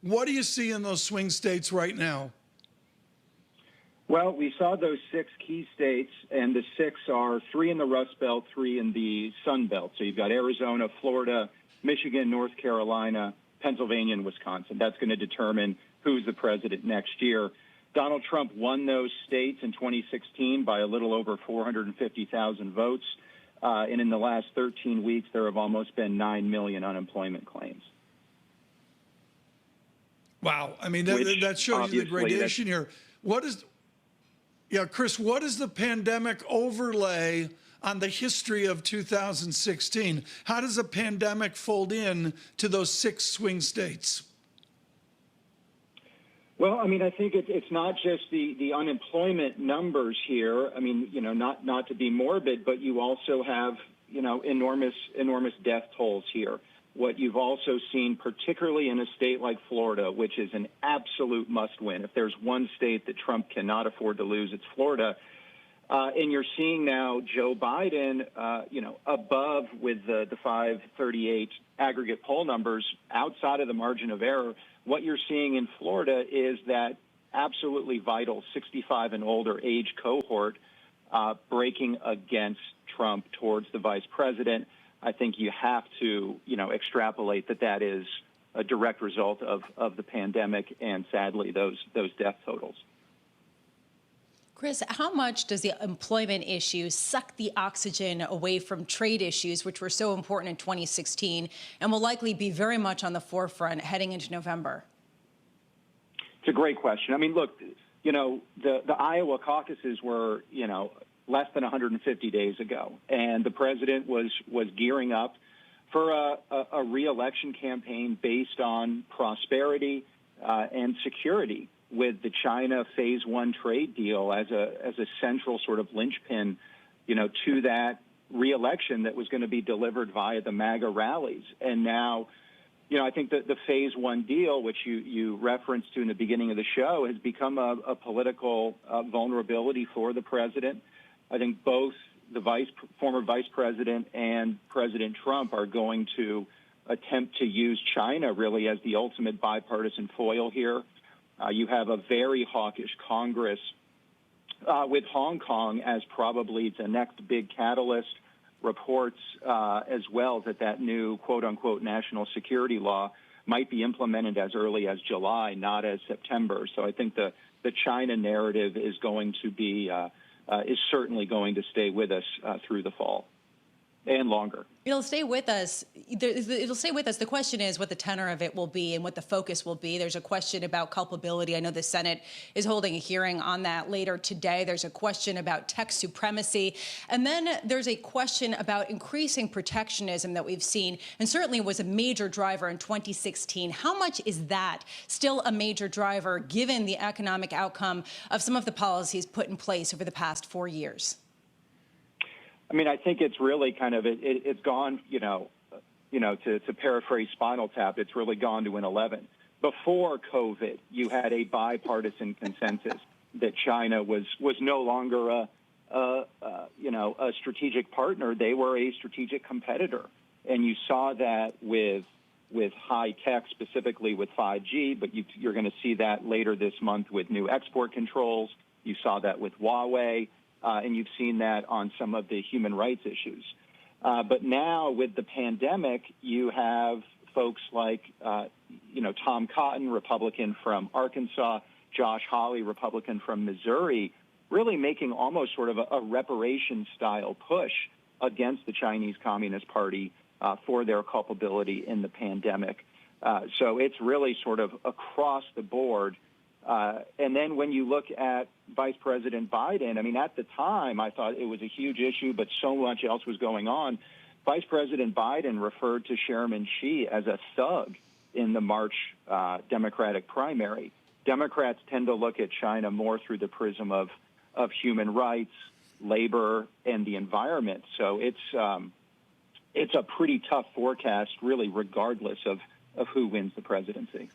What do you see in those swing states right now? Well, we saw those 6 key states, and the 6 are 3 in the Rust Belt, 3 in the Sun Belt. So you've got Arizona, Florida, Michigan, North Carolina, Pennsylvania, and Wisconsin. That's going to determine who's the president next year. Donald Trump won those states in 2016 by a little over 450,000 votes. And in the last 13 weeks, there have almost been 9 million unemployment claims. Wow. I mean, that shows you the gradation here. Chris, what is the pandemic overlay on the history of 2016? How does a pandemic fold in to those 6 swing states? Well, I mean, I think it's not just the unemployment numbers here. I mean, not to be morbid, but you also have, enormous death tolls here. What you've also seen, particularly in a state like Florida, which is an absolute must-win. If there's one state that Trump cannot afford to lose, it's Florida. And you're seeing now Joe Biden, above with the 538 aggregate poll numbers outside of the margin of error. What you're seeing in Florida is that absolutely vital 65 and older age cohort breaking against Trump towards the vice president. I think you have to, extrapolate that is a direct result of the pandemic and, sadly, those death totals. Chris, how much does the employment issue suck the oxygen away from trade issues, which were so important in 2016 and will likely be very much on the forefront heading into November? It's a great question. I mean, look, the Iowa caucuses were, less than 150 days ago, and the president was gearing up for a re-election campaign based on prosperity and security, with the China Phase 1 trade deal as a central sort of linchpin, to that re-election that was going to be delivered via the MAGA rallies. And now, I think that the Phase 1 deal, which you referenced to in the beginning of the show, has become a political vulnerability for the president. I think both the former vice president and President Trump are going to attempt to use China really as the ultimate bipartisan foil here. You have a very hawkish Congress with Hong Kong as probably the next big catalyst. Reports as well that new quote-unquote national security law might be implemented as early as July, not as September. So I think the China narrative is going to be is certainly going to stay with us through the fall and longer. It'll stay with us. It'll stay with us. The question is what the tenor of it will be and what the focus will be. There's a question about culpability. I know the Senate is holding a hearing on that later today. There's a question about tech supremacy. And then there's a question about increasing protectionism that we've seen and certainly was a major driver in 2016. How much is that still a major driver given the economic outcome of some of the policies put in place over the past 4 years? I mean, I think it's really kind of it's gone, to paraphrase Spinal Tap, it's really gone to an 11. Before COVID, you had a bipartisan consensus that China was no longer a strategic partner. They were a strategic competitor, and you saw that with high tech, specifically with 5G. But you're going to see that later this month with new export controls. You saw that with Huawei. And you've seen that on some of the human rights issues. But now with the pandemic, you have folks like, Tom Cotton, Republican from Arkansas, Josh Hawley, Republican from Missouri, really making almost sort of a reparation-style push against the Chinese Communist Party for their culpability in the pandemic. So it's really sort of across the board. And then when you look at Vice President Biden, I mean, at the time, I thought it was a huge issue, but so much else was going on. Vice President Biden referred to Chairman Xi as a thug in the March Democratic primary. Democrats tend to look at China more through the prism of human rights, labor, and the environment. So it's a pretty tough forecast, really, regardless of who wins the presidency.